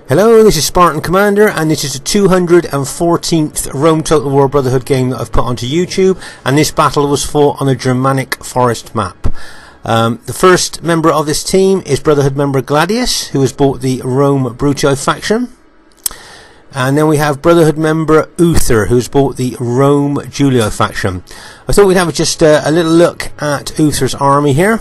Hello, this is Spartan Commander, and this is the 214th Rome Total War Brotherhood game that I've put onto YouTube, and this battle was fought on a Germanic forest map. The first member of this team is Brotherhood member Gladius, who has bought the Rome Brutii faction. And then we have Brotherhood member UTHER, who's bought the Rome Julio faction. I thought we'd have just a little look at UTHER's army here.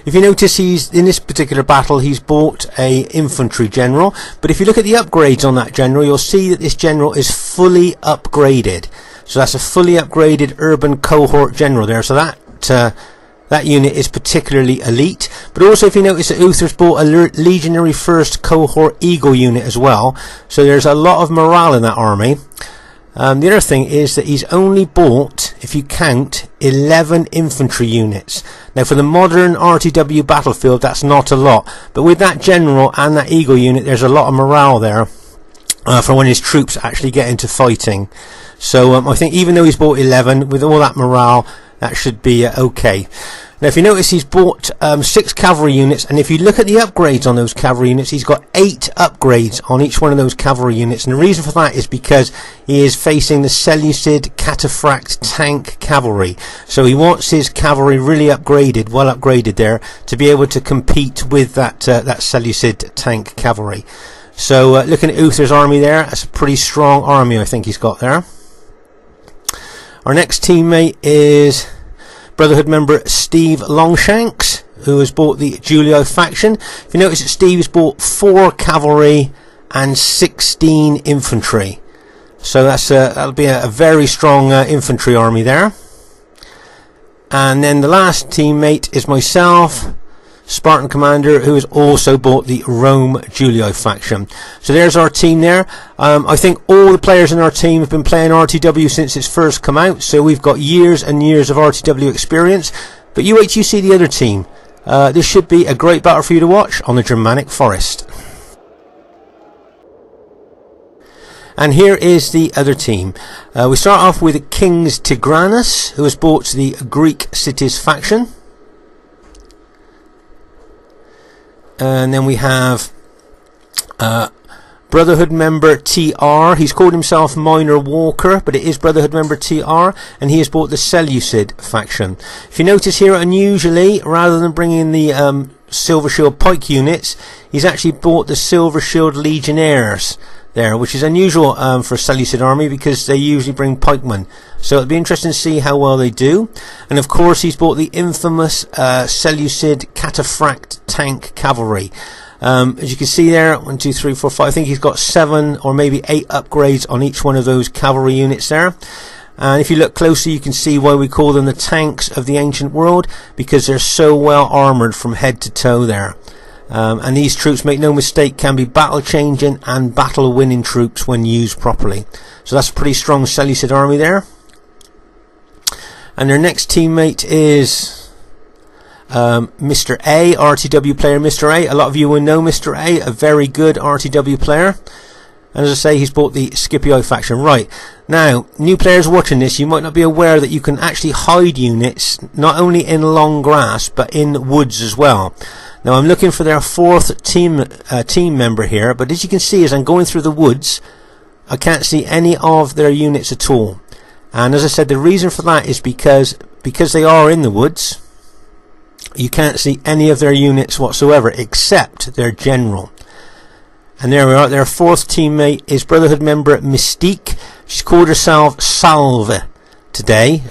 If you notice, he's in this particular battle he's bought a infantry general, but if you look at the upgrades on that general, you'll see that this general is fully upgraded. So that's a fully upgraded urban cohort general there, so that unit is particularly elite. But also, if you notice that UTHER's bought a legionary first cohort eagle unit as well, so there's a lot of morale in that army. The other thing is that he's only bought, if you count, 11 infantry units. Now for the modern RTW battlefield, that's not a lot, but with that general and that eagle unit, there's a lot of morale there for when his troops actually get into fighting. So I think even though he's bought 11, with all that morale, that should be okay. Now if you notice, he's bought 6 cavalry units, and if you look at the upgrades on those cavalry units, he's got 8 upgrades on each one of those cavalry units, and the reason for that is because he is facing the Seleucid cataphract tank cavalry, so he wants his cavalry really upgraded, well upgraded there, to be able to compete with that Seleucid tank cavalry. So looking at UTHER's army there, that's a pretty strong army I think he's got there. Our next teammate is Brotherhood member STEVELONGSHANKS, who has bought the Julio faction. If you notice that Steve has bought 4 cavalry and 16 infantry, so that'll be a very strong infantry army there. And then the last teammate is myself, Spartan Commander, who has also bought the Rome Julio faction. So there's our team there. I think all the players in our team have been playing RTW since it's first come out, so we've got years and years of RTW experience. But you wait till you see the other team. This should be a great battle for you to watch on the Germanic forest. And here is the other team. We start off with King's TIGRANUS, who has bought the Greek cities faction. And then we have Brotherhood member TR. He's called himself Minor Walker, but it is Brotherhood member TR, and he has bought the Seleucid faction. If you notice here, unusually, rather than bringing the Silver Shield Pike units, he's actually bought the Silver Shield Legionnaires there, which is unusual for a Seleucid army, because they usually bring pikemen. So it'll be interesting to see how well they do. And of course he's bought the infamous Seleucid cataphract tank cavalry. As you can see there, 1, 2, 3, 4, 5, I think he's got 7 or maybe 8 upgrades on each one of those cavalry units there. And if you look closely, you can see why we call them the tanks of the ancient world, because they're so well armoured from head to toe there. And these troops, make no mistake, can be battle changing and battle winning troops when used properly. So that's a pretty strong Seleucid army there. And their next teammate is Mr. A, RTW player Mr. A. A lot of you will know Mr. A, a very good RTW player. And as I say, he's bought the Scipio faction. Right, now, new players watching this, you might not be aware that you can actually hide units, not only in long grass, but in woods as well. Now, I'm looking for their 4th team member here, but as you can see, as I'm going through the woods, I can't see any of their units at all. And as I said, the reason for that is because they are in the woods, you can't see any of their units whatsoever, except their general. And there we are, their 4th teammate is Brotherhood member Mystique. She's called herself Salve today,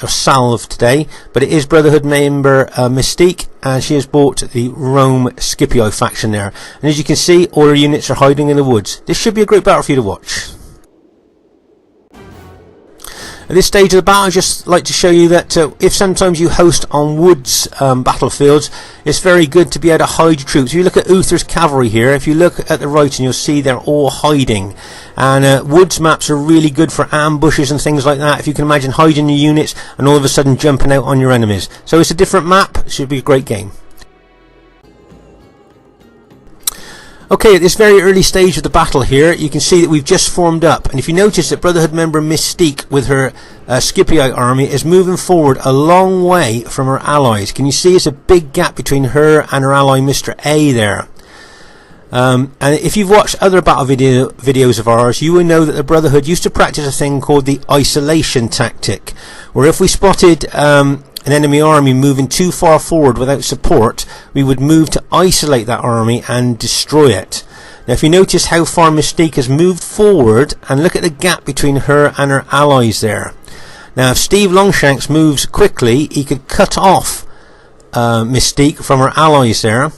but it is Brotherhood member Mystique, and she has bought the Rome Scipio faction there. And as you can see, all her units are hiding in the woods. This should be a great battle for you to watch. At this stage of the battle, I'd just like to show you that if sometimes you host on woods battlefields, it's very good to be able to hide your troops. If you look at UTHER's cavalry here, if you look at the right, and you'll see they're all hiding. And woods maps are really good for ambushes and things like that. If you can imagine hiding your units and all of a sudden jumping out on your enemies. So it's a different map. It should be a great game. Okay, at this very early stage of the battle here, you can see that we've just formed up, and if you notice that Brotherhood member Mystique with her Scipio army is moving forward a long way from her allies. Can you see it's a big gap between her and her ally Mr. A there? And if you've watched other battle videos of ours, you will know that the Brotherhood used to practice a thing called the isolation tactic, where if we spotted an enemy army moving too far forward without support, we would move to isolate that army and destroy it. Now if you notice how far Mystique has moved forward, and look at the gap between her and her allies there. Now if STEVELONGSHANKS moves quickly, he could cut off Mystique from her allies there,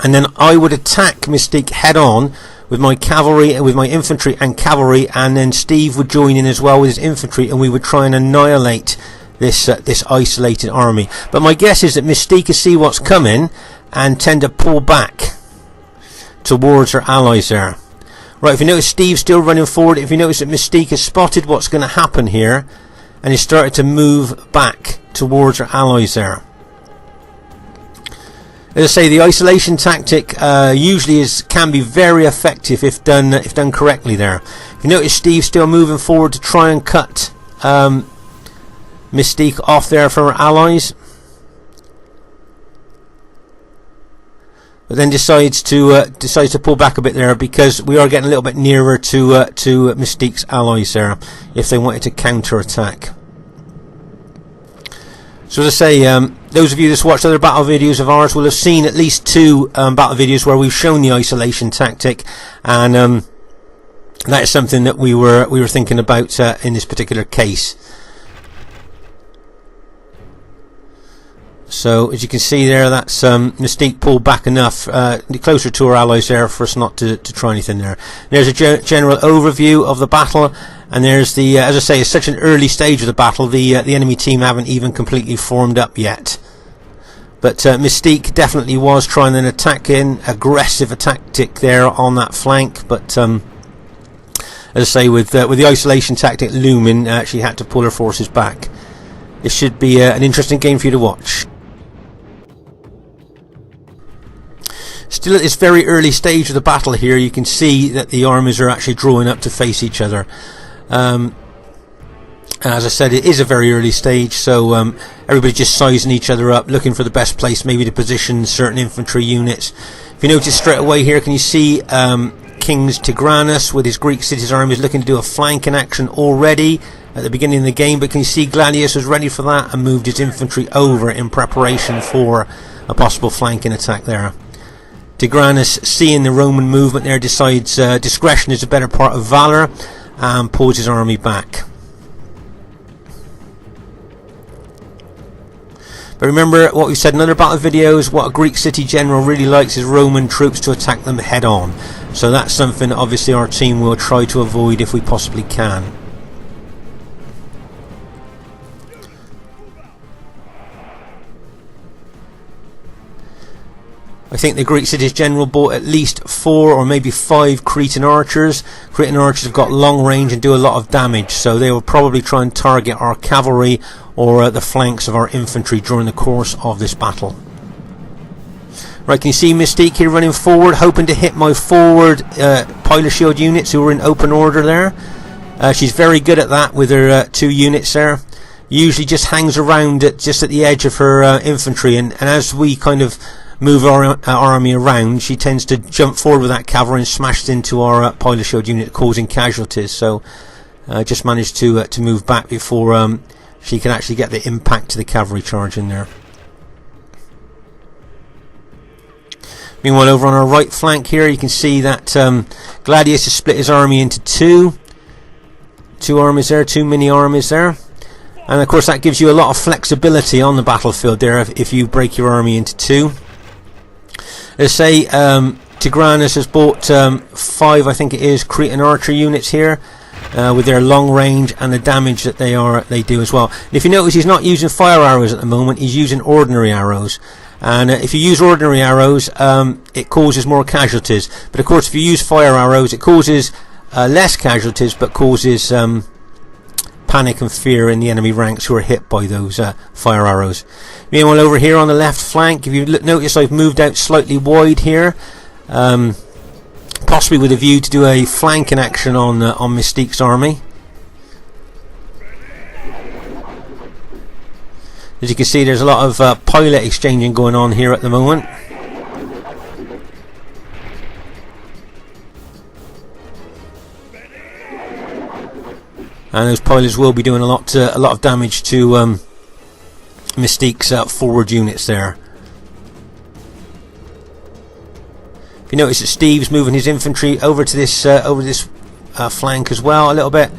and then I would attack Mystique head on with my cavalry, with my infantry and cavalry, and then Steve would join in as well with his infantry, and we would try and annihilate this isolated army. But my guess is that Mystique can see what's coming and tend to pull back towards her allies there. Right, if you notice Steve's still running forward, if you notice that Mystique has spotted what's going to happen here and has started to move back towards her allies there. As I say, the isolation tactic usually can be very effective if done correctly there. If you notice Steve's still moving forward to try and cut Mystique off there from her allies, but then decides to pull back a bit there, because we are getting a little bit nearer to Mystique's allies there if they wanted to counter attack. So as I say, those of you that's watched other battle videos of ours will have seen at least 2 battle videos where we've shown the isolation tactic, and that is something that we were thinking about in this particular case. So as you can see there, that's Mystique pulled back enough closer to her allies there for us not to try anything there. There's a general overview of the battle, and there's the as I say, it's such an early stage of the battle, the enemy team haven't even completely formed up yet. But Mystique definitely was trying an aggressive tactic there on that flank, but as I say, with the isolation tactic looming, she had to pull her forces back. This should be an interesting game for you to watch. Still at this very early stage of the battle here, you can see that the armies are actually drawing up to face each other. As I said, it is a very early stage, so everybody's just sizing each other up, looking for the best place maybe to position certain infantry units. If you notice straight away here, can you see King's TIGRANUS with his Greek cities armies looking to do a flanking action already at the beginning of the game, but can you see Gladius was ready for that and moved his infantry over in preparation for a possible flanking attack there. TIGRANUS, seeing the Roman movement there, decides discretion is a better part of valor and pulls his army back. But remember what we've said in other battle videos, what a Greek city general really likes is Roman troops to attack them head on. So that's something that obviously our team will try to avoid if we possibly can. I think the Greek cities general bought at least 4 or maybe 5 Cretan archers. Cretan archers have got long range and do a lot of damage, so they will probably try and target our cavalry or the flanks of our infantry during the course of this battle. Right, can you see Mystique here running forward, hoping to hit my forward pilot shield units who are in open order there. She's very good at that with her 2 units there. Usually just hangs around just at the edge of her infantry, and as we kind of move our army around, she tends to jump forward with that cavalry and smash into our pilot shield unit, causing casualties. So just managed to move back before she can actually get the impact to the cavalry charge in there. Meanwhile, over on our right flank here, you can see that Gladius has split his army into 2 armies there, 2 mini armies there. And of course that gives you a lot of flexibility on the battlefield there if you break your army into 2. As I say, TIGRANUS has bought 5, I think it is, Cretan archer units here, with their long range and the damage that they do as well. And if you notice, he's not using fire arrows at the moment, he's using ordinary arrows. And if you use ordinary arrows, it causes more casualties. But of course, if you use fire arrows, it causes less casualties, but causes panic and fear in the enemy ranks who are hit by those fire arrows. Meanwhile, over here on the left flank, if you notice, I've moved out slightly wide here, possibly with a view to do a flanking action on Mystique's army. As you can see, there's a lot of pilot exchanging going on here at the moment. and those pilots will be doing a lot of damage to Mystique's forward units there. If you notice that Steve's moving his infantry over to this flank as well a little bit.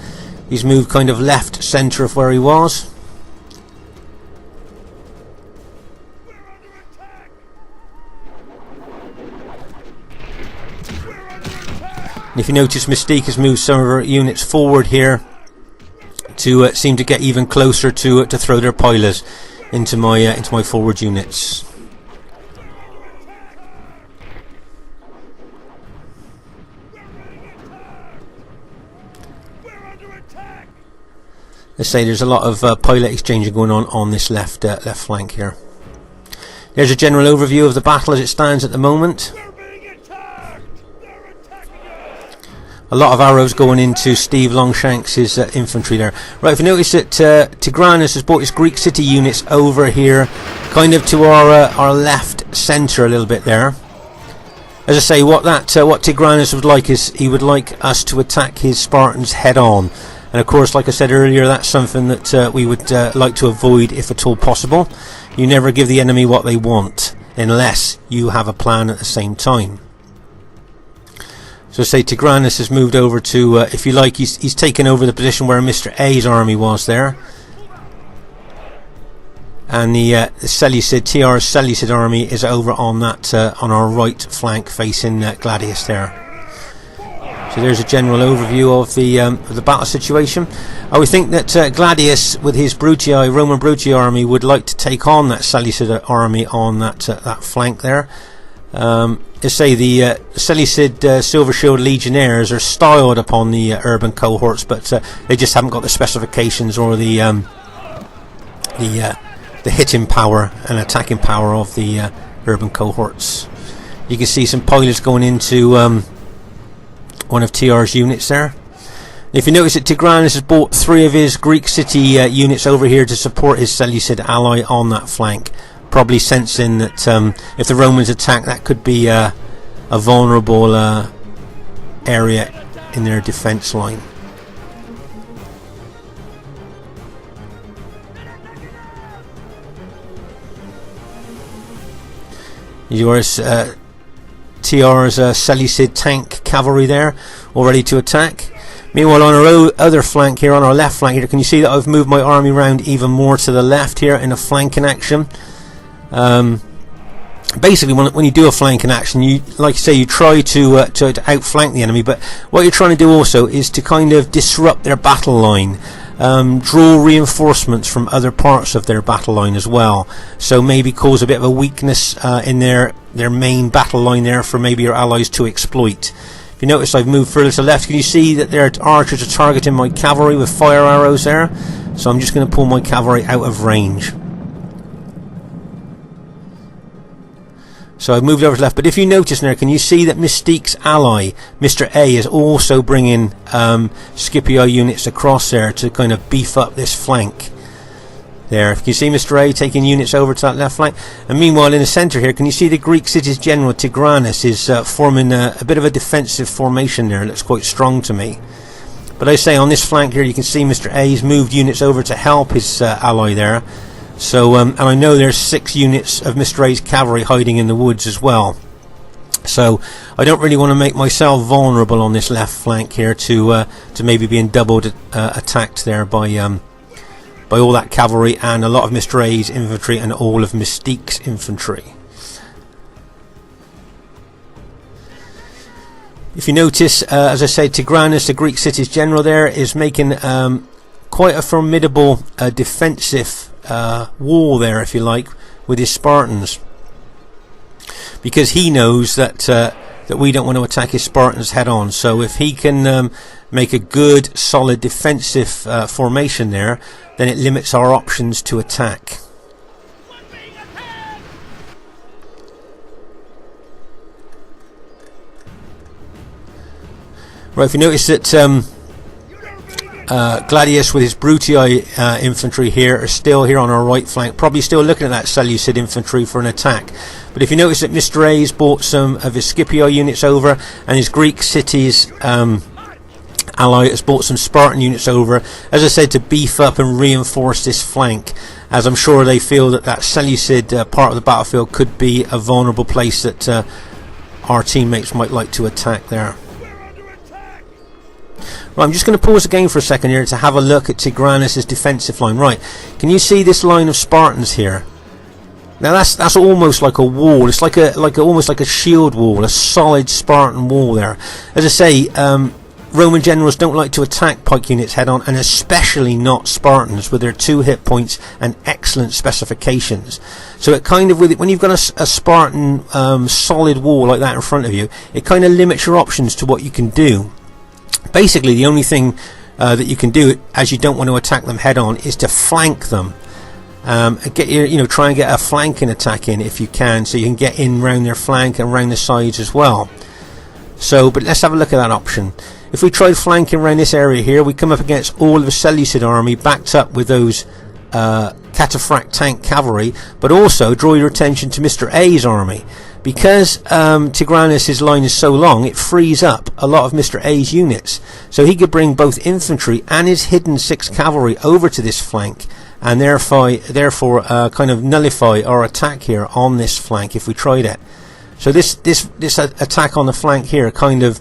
He's moved kind of left centre of where he was. And if you notice, Mystique has moved some of her units forward here to seem to get even closer to throw their pilers into my forward units. Let's say there's a lot of pilot exchanging going on this left flank here. There's a general overview of the battle as it stands at the moment. A lot of arrows going into Steve Longshanks' infantry there. Right, if you notice that TIGRANUS has brought his Greek city units over here, kind of to our left centre a little bit there. As I say, what TIGRANUS would like is he would like us to attack his Spartans head on. And of course, like I said earlier, that's something that we would like to avoid if at all possible. You never give the enemy what they want unless you have a plan at the same time. So say TIGRANUS has moved over to, if you like, he's taken over the position where Mr. A's army was there. And the Seleucid, TR's Seleucid army is over on that on our right flank facing Gladius there. So there's a general overview of the battle situation. I would think that Gladius, with his Brutii, Roman Brutii army, would like to take on that Seleucid army on that flank there. Let's say the Seleucid Silver Shield Legionnaires are styled upon the urban cohorts, but they just haven't got the specifications or the hitting power and attacking power of the urban cohorts. You can see some pilots going into one of TR's units there. If you notice that TIGRANUS has brought 3 of his Greek city units over here to support his Seleucid ally on that flank, probably sensing that if the Romans attack, that could be a vulnerable area in their defense line. Yours TR's Seleucid tank cavalry there, all ready to attack. Meanwhile, on our other flank here, on our left flank here, can you see that I've moved my army around even more to the left here in a flanking action? Basically, when you do a flanking action, you, like I say, you try to outflank the enemy, but what you're trying to do also is to kind of disrupt their battle line. Draw reinforcements from other parts of their battle line as well, so maybe cause a bit of a weakness in their main battle line there for maybe your allies to exploit. If you notice, I've moved further to the left. Can you see that their archers are targeting my cavalry with fire arrows there? So I'm just going to pull my cavalry out of range. So I've moved over to the left, but if you notice now, can you see that Mystique's ally, Mr. A, is also bringing Scipio units across there to kind of beef up this flank there. Can you see Mr. A taking units over to that left flank? And meanwhile, in the centre here, can you see the Greek city's general TIGRANUS is forming a bit of a defensive formation there. It looks quite strong to me. But I say on this flank here, you can see Mr. A's moved units over to help his ally there. So, and I know there's 6 units of Mr. A's cavalry hiding in the woods as well. So, I don't really want to make myself vulnerable on this left flank here to maybe being doubled attacked there by all that cavalry and a lot of Mr. A's infantry and all of Mystique's infantry. If you notice, as I said, TIGRANUS, the Greek city's general there, is making quite a formidable defensive wall there, if you like, with his Spartans, because he knows that that we don't want to attack his Spartans head on. So if he can make a good solid defensive formation there, then it limits our options to attack. Right, if you notice that Gladius with his Brutii infantry here are still here on our right flank, probably still looking at that Seleucid infantry for an attack. But if you notice that Mr. A's brought some of his Scipio units over, and his Greek city's ally has brought some Spartan units over, as I said, to beef up and reinforce this flank, as I'm sure they feel that that Seleucid part of the battlefield could be a vulnerable place that our teammates might like to attack there. Right, I'm just going to pause the game for a second here to have a look at TIGRANUS' defensive line. Right, can you see this line of Spartans here? Now that's almost like a wall. It's like almost like a shield wall, a solid Spartan wall there. As I say, Roman generals don't like to attack pike units head on, and especially not Spartans with their 2 hit points and excellent specifications. So it kind of, when you've got a Spartan solid wall like that in front of you, it kind of limits your options to what you can do. Basically, the only thing that you can do, as you don't want to attack them head on, is to flank them. Get your, try and get a flanking attack in if you can, so you can get in round their flank and round the sides as well. So, but let's have a look at that option. If we tried flanking around this area here, we come up against all of the Seleucid army backed up with those cataphract tank cavalry, but also draw your attention to Mr. A's army. Because TIGRANUS' line is so long, it frees up a lot of Mr. A's units. So he could bring both infantry and his hidden 6 cavalry over to this flank, and therefore kind of nullify our attack here on this flank if we tried it. So this attack on the flank here kind of,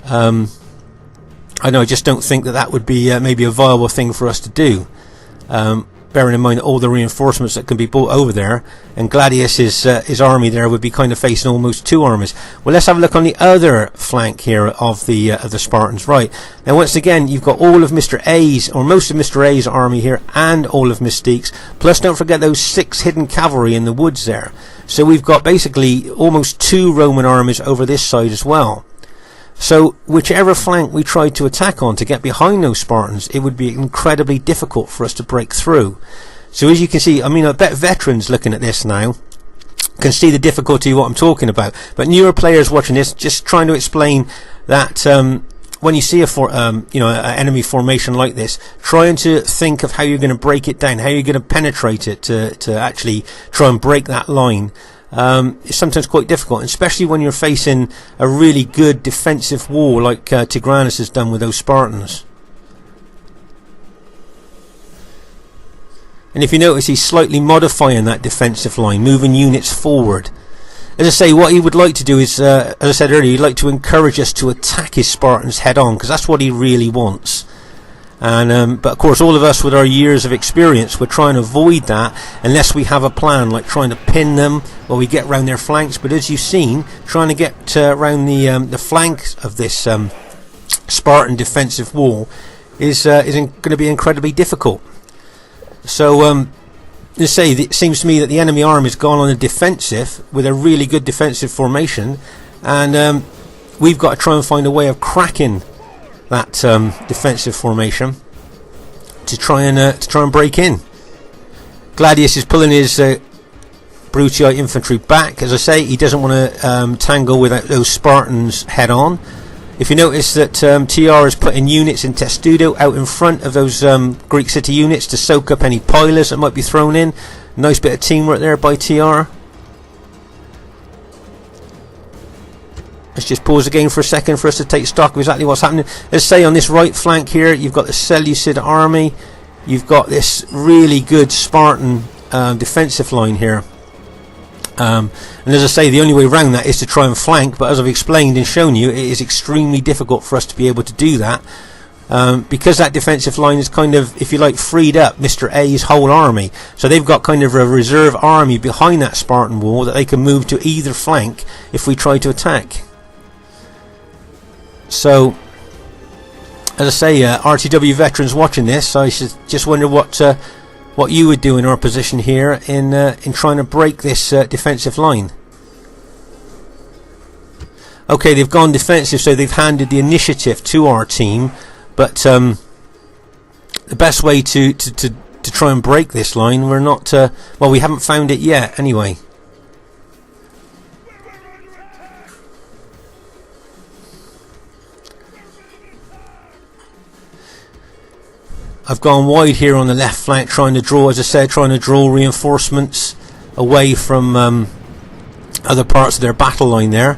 I just don't think that would be maybe a viable thing for us to do. Bearing in mind all the reinforcements that can be brought over there, and Gladius, his army there, would be kind of facing almost 2 armies. Well, let's have a look on the other flank here of the Spartans. Right, now once again you've got all of Mr. A's, or most of Mr. A's army here, and all of Mystique's, plus don't forget those 6 hidden cavalry in the woods there. So we've got basically almost 2 Roman armies over this side as well. So whichever flank we tried to attack on to get behind those Spartans, it would be incredibly difficult for us to break through. So as you can see, I mean, I bet veterans looking at this now can see the difficulty of what I'm talking about. But newer players watching this, just trying to explain that when you see an enemy formation like this, trying to think of how you're going to break it down, how you're going to penetrate it to actually try and break that line. It's sometimes quite difficult, especially when you're facing a really good defensive wall like TIGRANUS has done with those Spartans. And if you notice, he's slightly modifying that defensive line, moving units forward. As I say, what he would like to do is, as I said earlier, he'd like to encourage us to attack his Spartans head on, because that's what he really wants. And but of course, all of us with our years of experience, we're trying to avoid that unless we have a plan, like trying to pin them while we get round their flanks. But as you've seen, trying to get round the flanks of this Spartan defensive wall is going to be incredibly difficult. So let's say it seems to me that the enemy army has gone on a defensive with a really good defensive formation, and we've got to try and find a way of cracking that defensive formation to try and break in. Gladius is pulling his Brutii infantry back. As I say, he doesn't want to tangle with those Spartans head on. If you notice that TR is putting units in Testudo out in front of those Greek city units to soak up any pillars that might be thrown in. Nice bit of teamwork there by TR. Let's just pause the game for a second for us to take stock of exactly what's happening. Let's say on this right flank here, you've got the Seleucid army. You've got this really good Spartan defensive line here. And as I say, the only way around that is to try and flank. But as I've explained and shown you, it is extremely difficult for us to be able to do that. Because that defensive line is kind of, if you like, freed up Mr. A's whole army. So they've got kind of a reserve army behind that Spartan wall that they can move to either flank if we try to attack. So, as I say, RTW veterans watching this, I should just wonder what you would do in our position here in trying to break this defensive line. Okay, they've gone defensive, so they've handed the initiative to our team. But the best way to try and break this line, we're not. Well, we haven't found it yet. Anyway. I've gone wide here on the left flank, trying to draw, as I said, trying to draw reinforcements away from other parts of their battle line there.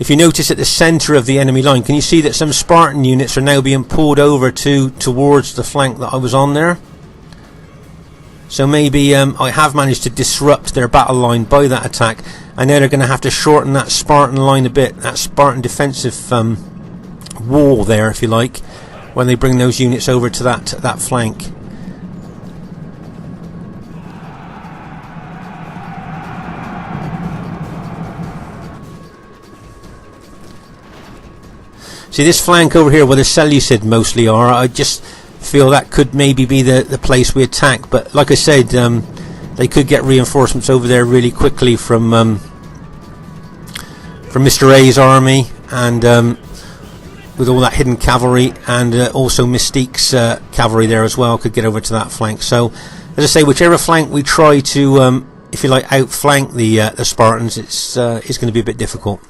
if you notice at the centre of the enemy line, can you see that some Spartan units are now being pulled over towards the flank that I was on there? So maybe I have managed to disrupt their battle line by that attack, and now they're going to have to shorten that Spartan line a bit, that Spartan defensive wall there, if you like, when they bring those units over to that flank. See, this flank over here where the Seleucid mostly are, I just feel that could maybe be the place we attack. But like I said, they could get reinforcements over there really quickly from Mr. A's army, and with all that hidden cavalry, and also Mystique's cavalry there as well could get over to that flank. So, as I say, whichever flank we try to, if you like, outflank the Spartans, it's going to be a bit difficult.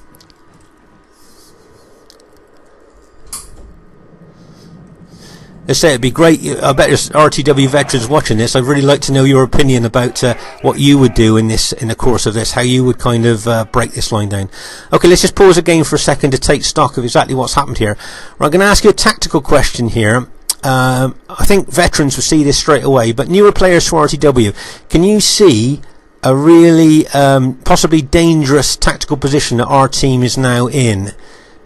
I say it'd be great. I bet there's RTW veterans watching this. I'd really like to know your opinion about what you would do in the course of this, how you would kind of break this line down. Okay, let's just pause again for a second to take stock of exactly what's happened here. Well, I'm going to ask you a tactical question here. I think veterans will see this straight away, but newer players for RTW, can you see a really possibly dangerous tactical position that our team is now in?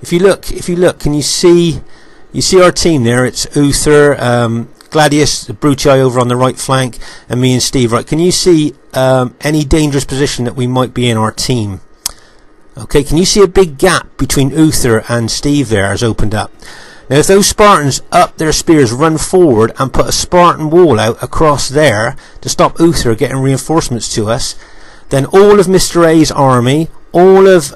If you look, can you see? You see our team there, it's UTHER, GLADIUS, Brutii over on the right flank, and me and Steve, right? Can you see any dangerous position that we might be in, our team? Okay, can you see a big gap between UTHER and Steve there has opened up? Now, if those Spartans up their spears, run forward and put a Spartan wall out across there to stop UTHER getting reinforcements to us, then all of Mr. A's army, all of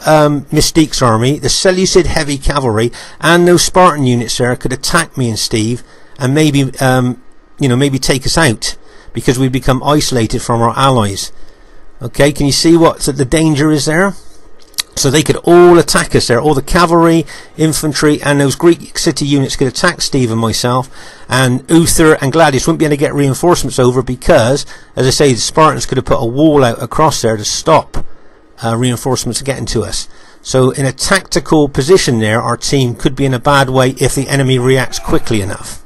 Mystique's army, the Seleucid heavy cavalry, and those Spartan units there could attack me and Steve, and maybe, maybe take us out, because we become isolated from our allies. Okay, can you see what the danger is there? So they could all attack us there. All the cavalry, infantry, and those Greek city units could attack Steve and myself, and UTHER and GLADIUS wouldn't be able to get reinforcements over, because, as I say, the Spartans could have put a wall out across there to stop reinforcements getting to us. So in a tactical position there, our team could be in a bad way if the enemy reacts quickly enough.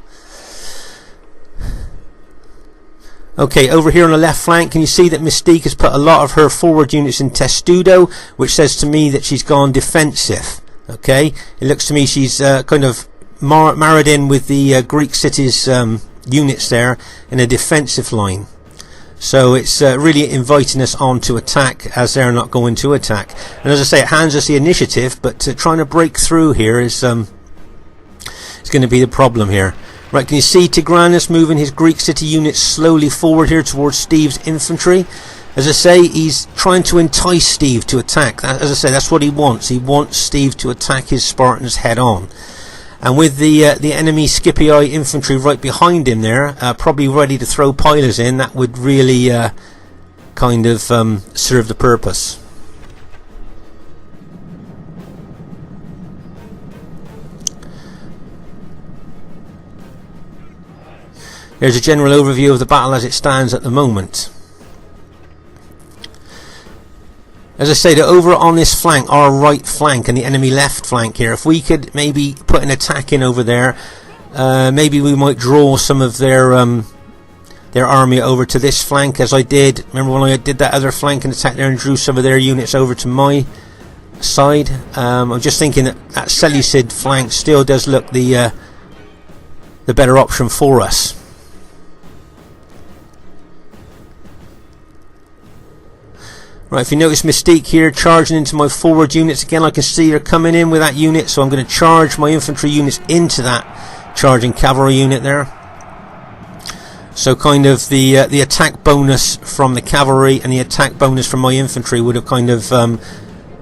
Okay, over here on the left flank, can you see that Mystique has put a lot of her forward units in Testudo, which says to me that she's gone defensive. Okay, it looks to me she's kind of married in with the Greek cities units there in a defensive line. So it's really inviting us on to attack, as they're not going to attack. And as I say, it hands us the initiative, but trying to break through here is going to be the problem here. Right, can you see TIGRANUS moving his Greek city units slowly forward here towards Steve's infantry? As I say, he's trying to entice Steve to attack. As I say, that's what he wants. He wants Steve to attack his Spartans head on. And with the enemy Scipii infantry right behind him there, probably ready to throw pilers in, that would really kind of serve the purpose. There's a general overview of the battle as it stands at the moment. As I say, over on this flank, our right flank and the enemy left flank here, if we could maybe put an attack in over there, maybe we might draw some of their army over to this flank, as I did. Remember when I did that other flank and attack there and drew some of their units over to my side? I'm just thinking that Seleucid flank still does look the better option for us. Right, if you notice Mystique here charging into my forward units, again I can see they're coming in with that unit, so I'm going to charge my infantry units into that charging cavalry unit there. So kind of the attack bonus from the cavalry and the attack bonus from my infantry would have kind of,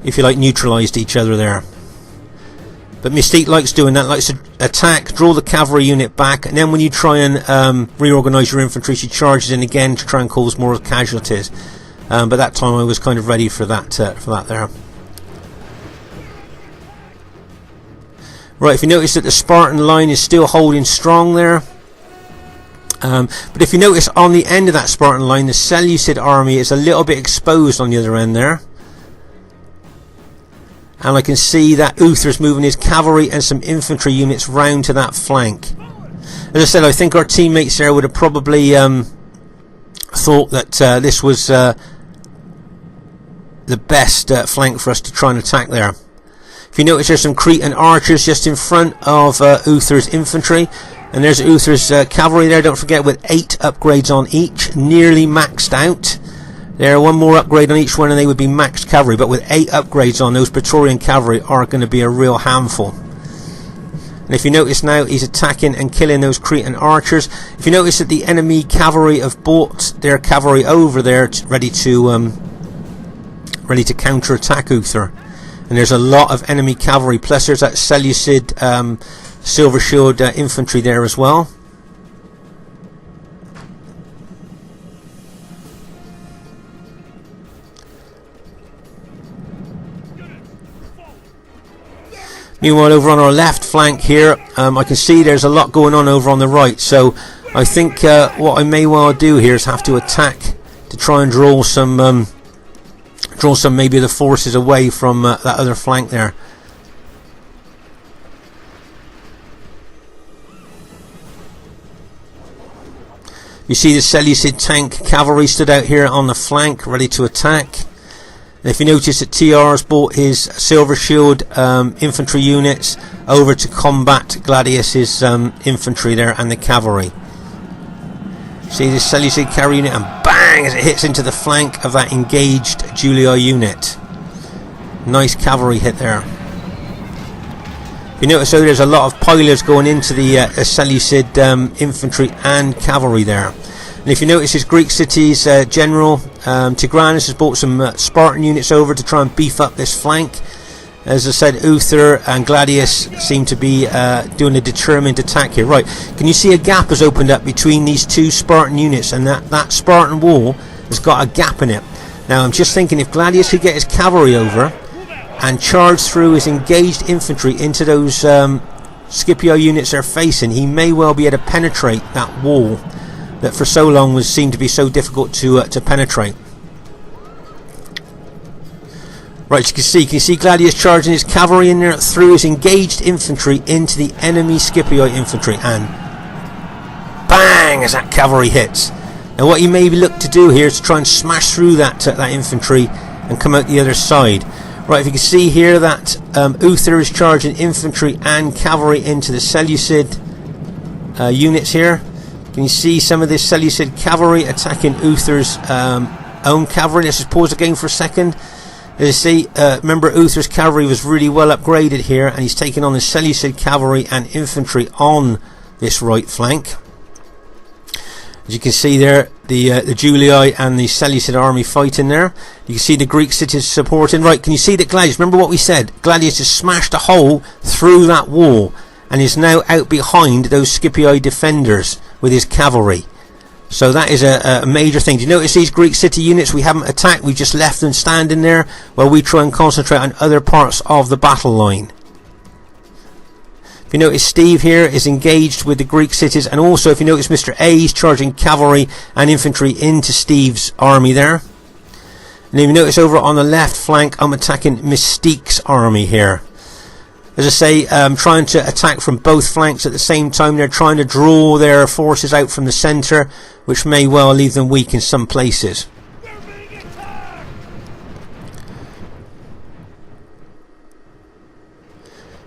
if you like, neutralised each other there. But Mystique likes doing that, likes to attack, draw the cavalry unit back, and then when you try and reorganise your infantry, she charges in again to try and cause more casualties. But that time I was kind of ready for that there. Right, if you notice that the Spartan line is still holding strong there. But if you notice on the end of that Spartan line, the Seleucid army is a little bit exposed on the other end there. and I can see that Uther's moving his cavalry and some infantry units round to that flank. As I said, I think our teammates there would have probably thought that this was the best flank for us to try and attack there. If you notice, there's some Cretan archers just in front of Uther's infantry, and there's Uther's cavalry there, don't forget, with 8 upgrades on each, nearly maxed out. There, one more upgrade on each one and they would be maxed cavalry, but with 8 upgrades on, those Praetorian cavalry are going to be a real handful. And if you notice now, he's attacking and killing those Cretan archers. If you notice that the enemy cavalry have brought their cavalry over there ready to counter-attack Uther. And there's a lot of enemy cavalry, plus there's that Seleucid silver shield infantry there as well. Meanwhile, over on our left flank here, I can see there's a lot going on over on the right. So I think what I may well do here is have to attack to try and draw some maybe the forces away from that other flank there. You see the Seleucid tank cavalry stood out here on the flank, ready to attack. And if you notice that TR has brought his silver shield infantry units over to combat Gladius's infantry there and the cavalry. See this Seleucid cavalry unit, and bang, as it hits into the flank of that engaged Julii unit. Nice cavalry hit there. If you notice, though, there's a lot of pilers going into the Seleucid infantry and cavalry there. And if you notice, his Greek city's general TIGRANUS has brought some Spartan units over to try and beef up this flank. As I said, Uther and Gladius seem to be doing a determined attack here. Right, can you see a gap has opened up between these 2 Spartan units, and that Spartan wall has got a gap in it. Now I'm just thinking, if Gladius could get his cavalry over and charge through his engaged infantry into those Scipio units they're facing, he may well be able to penetrate that wall that for so long seemed to be so difficult to penetrate. Right, you can see Gladius charging his cavalry in there through his engaged infantry into the enemy Scipio infantry, and bang, as that cavalry hits. Now what you may look to do here is to try and smash through that infantry and come out the other side. Right, if you can see here that Uther is charging infantry and cavalry into the Seleucid units here. Can you see some of this Seleucid cavalry attacking Uther's own cavalry? Let's just pause the game for a second. As you see, remember, Uther's cavalry was really well upgraded here, and he's taking on the Seleucid cavalry and infantry on this right flank. As you can see there, the Julii and the Seleucid army fighting there. You can see the Greek cities supporting. Right, can you see that Gladius, remember what we said, Gladius has smashed a hole through that wall and is now out behind those Scipii defenders with his cavalry. So that is a major thing. Do you notice these Greek city units we haven't attacked? We just left them standing there while we try and concentrate on other parts of the battle line. If you notice, Steve here is engaged with the Greek cities, and also if you notice, Mr. A is charging cavalry and infantry into Steve's army there. And if you notice, over on the left flank, I'm attacking Mystique's army here. As I say, trying to attack from both flanks at the same time. They're trying to draw their forces out from the centre, which may well leave them weak in some places.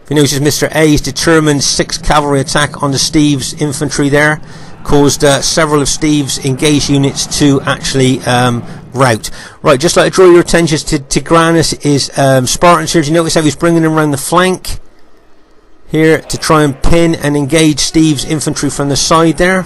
If you notice, Mr. A's determined 6th cavalry attack on the Steve's infantry there caused several of Steve's engaged units to actually rout. Right, just like to draw your attention to TIGRANUS' Spartans here. Do you notice how he's bringing them around the flank here to try and pin and engage Steve's infantry from the side there?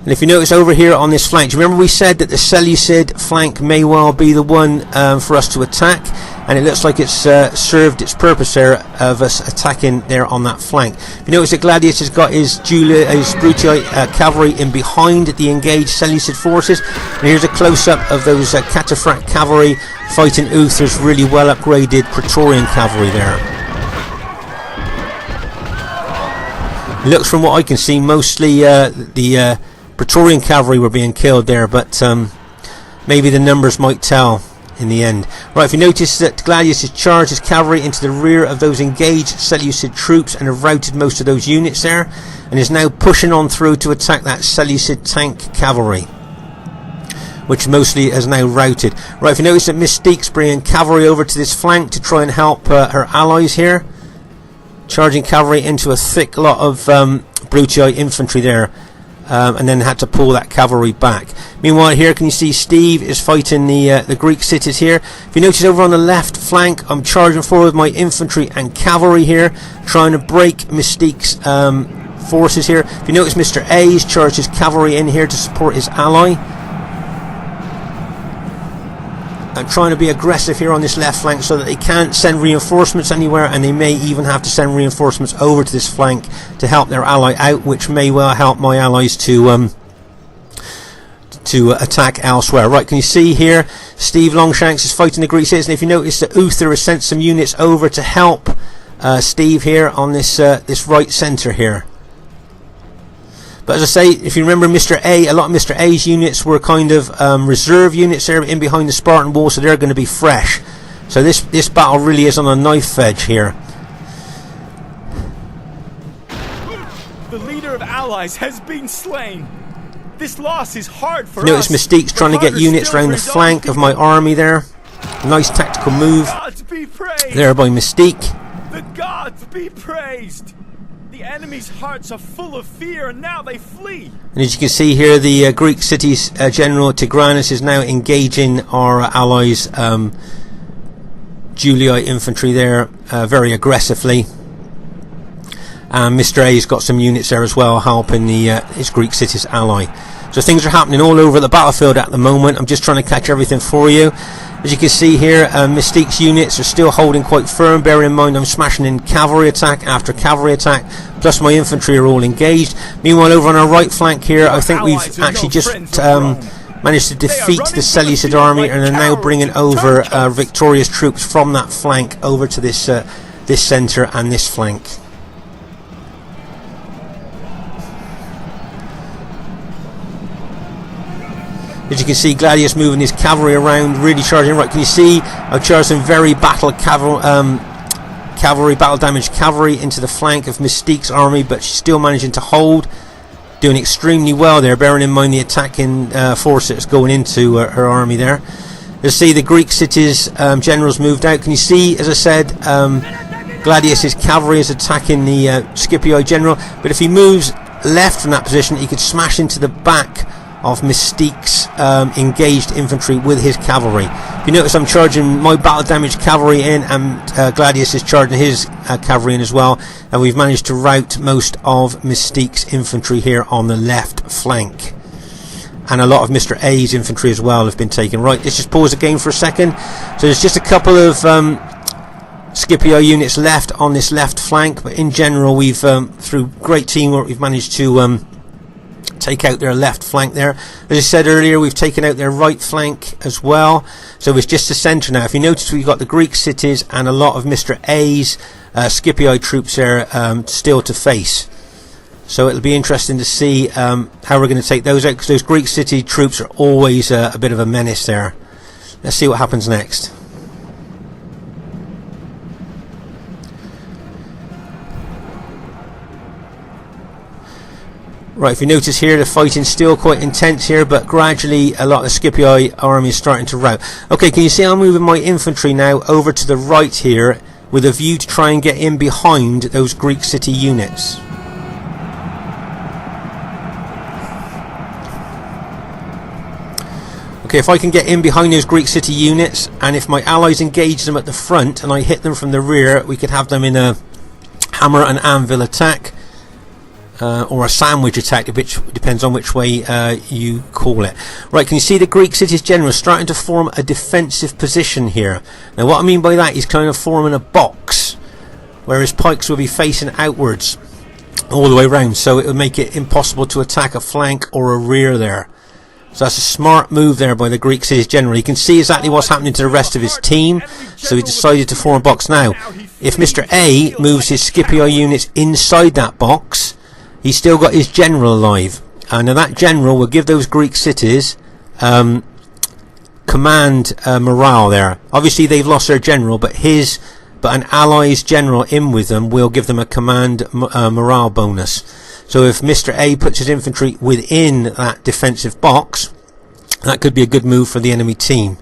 And if you notice over here on this flank, do you remember we said that the Seleucid flank may well be the one for us to attack? And it looks like it's served its purpose there of us attacking there on that flank. If you notice that Gladius has got his Brutii cavalry in behind the engaged Seleucid forces. And here's a close-up of those Cataphract cavalry fighting Uther's really well upgraded Praetorian cavalry there. It looks, from what I can see, mostly the Praetorian cavalry were being killed there, but maybe the numbers might tell in the end. Right, if you notice that Gladius has charged his cavalry into the rear of those engaged Seleucid troops and have routed most of those units there, and is now pushing on through to attack that Seleucid tank cavalry, which mostly has now routed. Right, if you notice that Mystique's bringing cavalry over to this flank to try and help her allies here, charging cavalry into a thick lot of Brutii infantry there, and then had to pull that cavalry back. Meanwhile here, can you see Steve is fighting the Greek cities here. If you notice over on the left flank, I'm charging forward with my infantry and cavalry here, trying to break Mystique's forces here. If you notice, Mr. A's charged his cavalry in here to support his ally. I'm trying to be aggressive here on this left flank so that they can't send reinforcements anywhere, and they may even have to send reinforcements over to this flank to help their ally out, which may well help my allies to attack elsewhere. Right, can you see here Steve Longshanks is fighting the Greek cities, and if you notice that UTHER has sent some units over to help Steve here on this this right centre here. But as I say, if you remember Mr. A, a lot of Mr. A's units were kind of reserve units there in behind the Spartan wall, so they're going to be fresh. So this battle really is on a knife edge here. The leader of allies has been slain. This loss is hard for us. Notice Mystique's trying to get units around the flank of my army there. Nice tactical move there by Mystique. The gods be praised. The enemy's hearts are full of fear, and now they flee. And as you can see here, the Greek city's general TIGRANUS is now engaging our allies' Julii infantry there very aggressively. And Mr. A's got some units there as well, helping his Greek city's ally. So things are happening all over the battlefield at the moment. I'm just trying to catch everything for you. As you can see here, Mystique's units are still holding quite firm. Bear in mind I'm smashing in cavalry attack after cavalry attack, plus my infantry are all engaged. Meanwhile, over on our right flank here, I think we've actually just managed to defeat the Seleucid army, and are now bringing over victorious troops from that flank over to this this centre and this flank. As you can see, Gladius moving his cavalry around, really charging. Right, can you see I've charged some very battle damaged cavalry into the flank of Mystique's army, but she's still managing to hold, doing extremely well there, bearing in mind the attacking force that's going into her army there. You'll see the Greek cities generals moved out. Can you see, as I said, Gladius's cavalry is attacking the Scipii general, but if he moves left from that position, he could smash into the back of Mystique's engaged infantry with his cavalry. If you notice, I'm charging my battle damaged cavalry in, and Gladius is charging his cavalry in as well, and we've managed to rout most of Mystique's infantry here on the left flank, and a lot of Mr. A's infantry as well have been taken. Right, let's just pause the game for a second. So there's just a couple of Scipii units left on this left flank, but in general we've through great teamwork we've managed to take out their left flank there. As I said earlier, we've taken out their right flank as well, so it's just the centre now. If you notice, we've got the Greek cities and a lot of Mr. A's Scipii troops there still to face, so it'll be interesting to see how we're going to take those out, because those Greek city troops are always a bit of a menace there. Let's see what happens next. Right, if you notice here, the fighting's still quite intense here, but gradually a lot of the Scipii army is starting to rout. Okay, can you see I'm moving my infantry now over to the right here with a view to try and get in behind those Greek city units. Okay, if I can get in behind those Greek city units, and if my allies engage them at the front and I hit them from the rear, we could have them in a hammer and anvil attack. Or a sandwich attack, which depends on which way you call it. Right, can you see the Greek cities general starting to form a defensive position here? Now what I mean by that is kind of forming a box, whereas pikes will be facing outwards all the way around, so it would make it impossible to attack a flank or a rear there. So that's a smart move there by the Greek cities general. You can see exactly what's happening to the rest of his team, so he decided to form a box. Now, if Mr. A moves his Scipii units inside that box, he's still got his general alive, and now that general will give those Greek cities command morale there. Obviously they've lost their general, but an ally's general in with them will give them a command morale bonus. So if Mr. A puts his infantry within that defensive box, that could be a good move for the enemy team.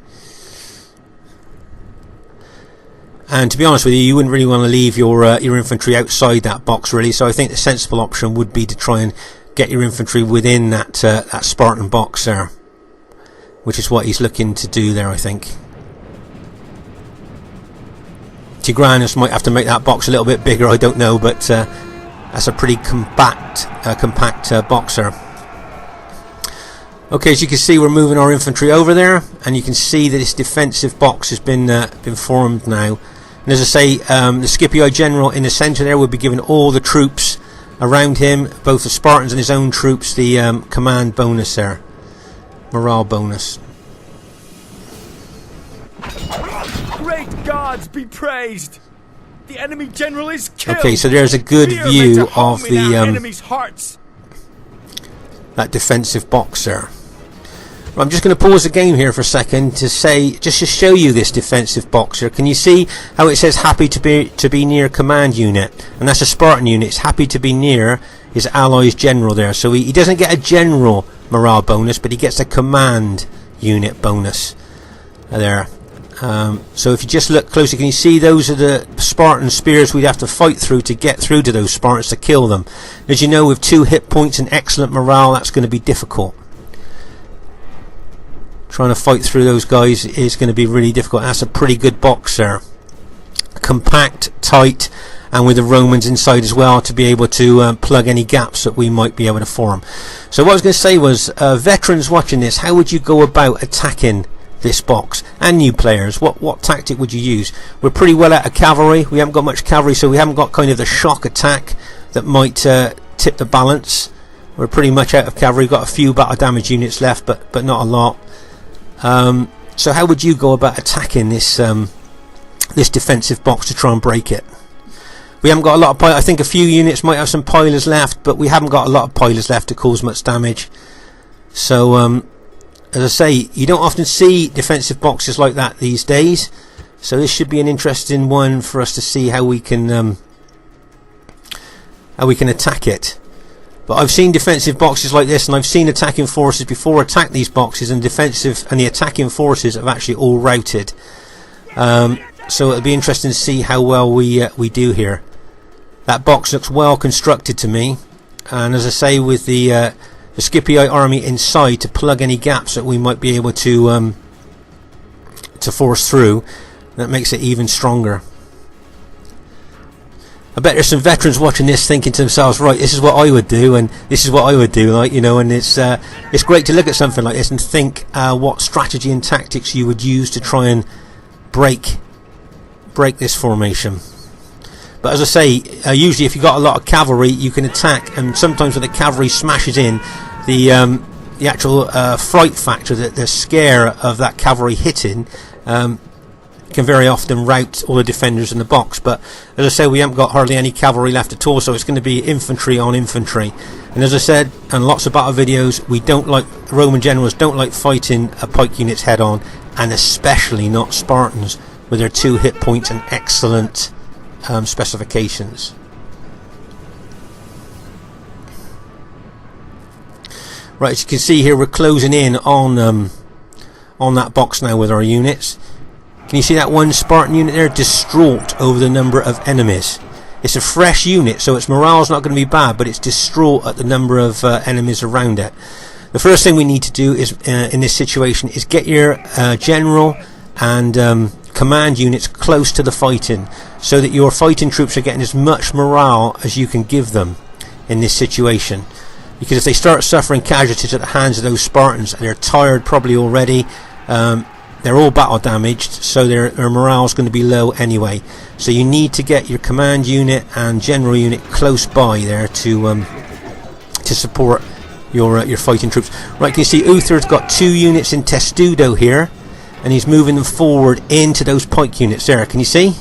And to be honest with you, you wouldn't really want to leave your infantry outside that box, really. So I think the sensible option would be to try and get your infantry within that Spartan box there, which is what he's looking to do there, I think. TIGRANUS might have to make that box a little bit bigger, I don't know, but that's a pretty compact box there. Okay, as you can see, we're moving our infantry over there, and you can see that this defensive box has been formed now. And as I say, the Scipii general in the centre there will be given all the troops around him, both the Spartans and his own troops, the command bonus there, morale bonus. Great gods be praised! The enemy general is killed. Okay, so there's a good view of the enemy's hearts. That defensive box there. Well, I'm just going to pause the game here for a second to say, just to show you this defensive box here. Can you see how it says happy to be near command unit? And that's a Spartan unit. It's happy to be near his ally's general there. So he doesn't get a general morale bonus, but he gets a command unit bonus there. So if you just look closely, can you see those are the Spartan spears we'd have to fight through to get through to those Spartans to kill them. As you know, with 2 hit points and excellent morale, that's going to be difficult. Trying to fight through those guys is going to be really difficult. That's a pretty good box there. Compact, tight, and with the Romans inside as well to be able to plug any gaps that we might be able to form. So what I was going to say was, veterans watching this, how would you go about attacking this box? And new players, what tactic would you use? We're pretty well out of cavalry. We haven't got much cavalry, so we haven't got kind of the shock attack that might tip the balance. We're pretty much out of cavalry. We've got a few battle damage units left, but not a lot. So how would you go about attacking this this defensive box to try and break it? We haven't got a lot of I think a few units might have some pilers left, but we haven't got a lot of pilers left to cause much damage. So as I say, you don't often see defensive boxes like that these days, so this should be an interesting one for us to see how we can attack it. But I've seen defensive boxes like this, and I've seen attacking forces before attack these boxes, and the attacking forces have actually all routed. So it'll be interesting to see how well we do here. That box looks well constructed to me, and as I say, with the Scipii army inside to plug any gaps that we might be able to force through, that makes it even stronger. I bet there's some veterans watching this thinking to themselves, right, this is what I would do, and this is what I would do, like, you know, and it's great to look at something like this and think what strategy and tactics you would use to try and break this formation. But as I say, usually if you've got a lot of cavalry, you can attack, and sometimes when the cavalry smashes in, the actual fright factor, the scare of that cavalry hitting, can very often rout all the defenders in the box. But as I say, we haven't got hardly any cavalry left at all, so it's going to be infantry on infantry. And as I said, and lots of battle videos, Roman generals don't like fighting pike units head on, and especially not Spartans with their 2 hit points and excellent specifications. Right, as you can see here, we're closing in on that box now with our units. Can you see that one Spartan unit there, distraught over the number of enemies? It's a fresh unit, so its morale's not going to be bad, but it's distraught at the number of enemies around it. The first thing we need to do is, in this situation, is get your general and command units close to the fighting, so that your fighting troops are getting as much morale as you can give them in this situation. Because if they start suffering casualties at the hands of those Spartans, they're tired probably already, they're all battle damaged, so their morale is going to be low anyway. So you need to get your command unit and general unit close by there to support your fighting troops. Right, can you see UTHER's got 2 units in Testudo here, and he's moving them forward into those pike units there. Can you see?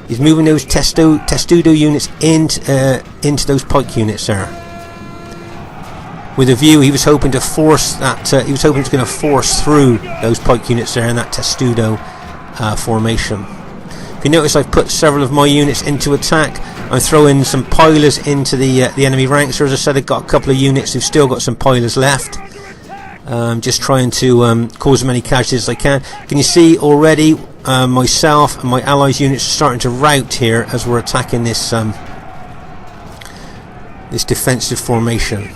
He's moving those Testudo units into those pike units there. with a view. He was hoping to force that. He was hoping he was going to force through those pike units there in that testudo formation. If you notice, I've put several of my units into attack. I'm throwing some pilers into the enemy ranks. Or as I said, I've got a couple of units who've still got some pilers left. Just trying to cause as many casualties as I can. Can you see already myself and my allies' units are starting to rout here as we're attacking this this defensive formation.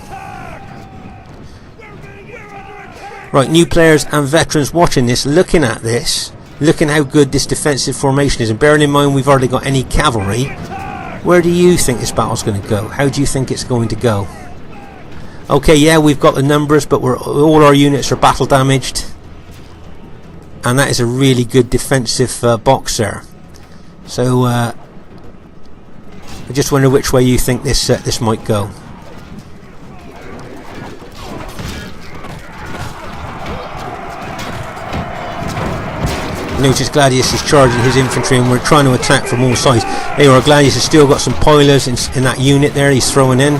Right, new players and veterans watching this, looking at this, looking how good this defensive formation is, and bearing in mind we've hardly got any cavalry, where do you think this battle's going to go? How do you think it's going to go? Okay, yeah, we've got the numbers, but all our units are battle damaged, and that is a really good defensive box there. So I just wonder which way you think this this might go. Notice Gladius is charging his infantry, and we're trying to attack from all sides. There you are, Gladius has still got some pilers in that unit there he's throwing in.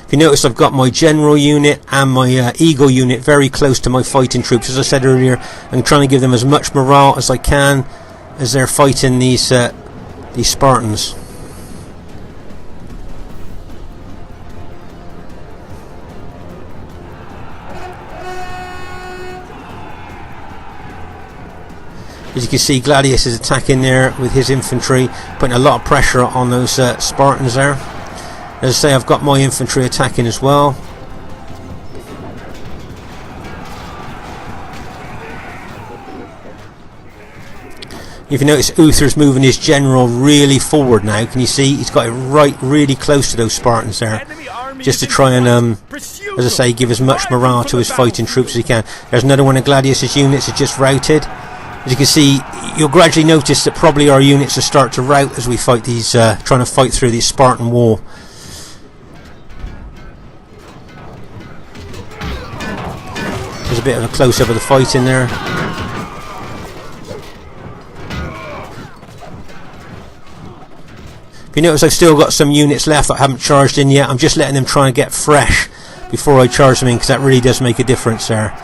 If you notice, I've got my general unit and my eagle unit very close to my fighting troops. As I said earlier, I'm trying to give them as much morale as I can as they're fighting these Spartans. As you can see, Gladius is attacking there with his infantry, putting a lot of pressure on those Spartans there. As I say, I've got my infantry attacking as well. If you notice, Uther's moving his general really forward now. Can you see? He's got it right really close to those Spartans there, just to try and, as I say, give as much morale to his fighting troops as he can. There's another one of Gladius's units that's just routed. As you can see, you'll gradually notice that probably our units will start to rout as we fight these, trying to fight through this Spartan wall. There's a bit of a close-up of the fight in there. If you notice, I've still got some units left that I haven't charged in yet. I'm just letting them try and get fresh before I charge them in, because that really does make a difference there.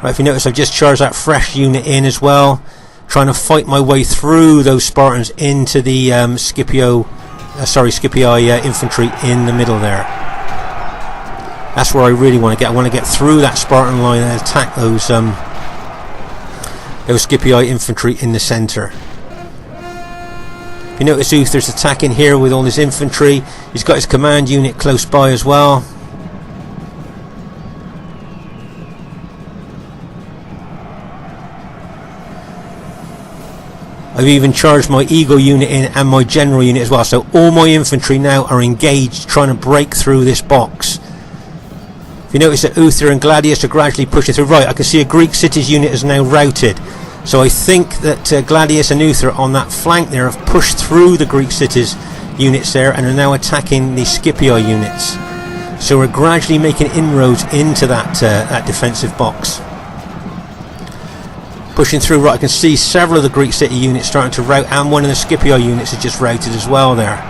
Right, if you notice, I've just charged that fresh unit in as well, trying to fight my way through those Spartans into the Scipii infantry in the middle there. That's where I really want to get. I want to get through that Spartan line and attack those Scipii infantry in the centre. You notice Uther's attacking here with all his infantry. He's got his command unit close by as well. I've even charged my eagle unit in and my general unit as well. So all my infantry now are engaged, trying to break through this box. If you notice that Uther and Gladius are gradually pushing through. Right, I can see a Greek cities unit is now routed. So I think that Gladius and Uther on that flank there have pushed through the Greek cities units there and are now attacking the Scipii units. So we're gradually making inroads into that defensive box. Pushing through. Right, I can see several of the Greek city units starting to rout, and one of the Scipii units is just routed as well there.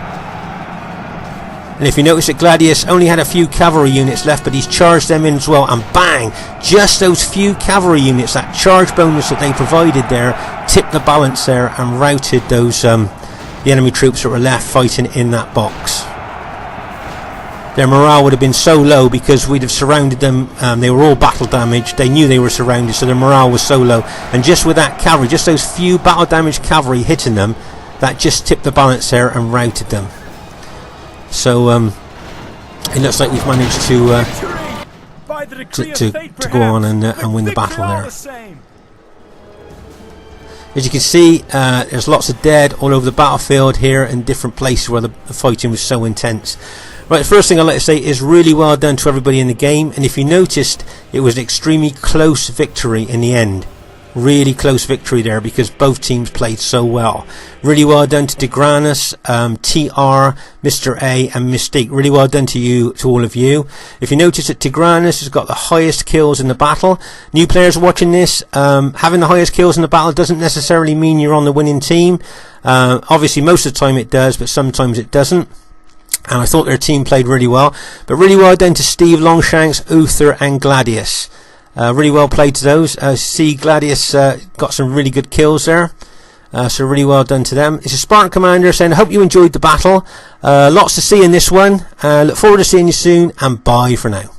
And if you notice that Gladius only had a few cavalry units left, but he's charged them in as well, and bang! Just those few cavalry units, that charge bonus that they provided there, tipped the balance there and routed those the enemy troops that were left fighting in that box. Their morale would have been so low because we'd have surrounded them. They were all battle damaged. They knew they were surrounded, so their morale was so low. And just with that cavalry, just those few battle damaged cavalry hitting them, that just tipped the balance there and routed them. So it looks like we've managed to go on and win the battle there. As you can see, there's lots of dead all over the battlefield here in different places where the fighting was so intense. Right, the first thing I'd like to say is really well done to everybody in the game, and if you noticed, it was an extremely close victory in the end. Really close victory there because both teams played so well. Really well done to TIGRANUS, TR, Mr. A and MYSTIQUE. Really well done to you, to all of you. If you notice that TIGRANUS has got the highest kills in the battle. New players watching this, having the highest kills in the battle doesn't necessarily mean you're on the winning team. Obviously most of the time it does, but sometimes it doesn't. And I thought their team played really well. But really well done to Stevelongshanks, UTHER and Gladius. Really well played to those. See, Gladius got some really good kills there. So really well done to them. It's a Spartan Commander saying, I hope you enjoyed the battle. Lots to see in this one. Look forward to seeing you soon, and bye for now.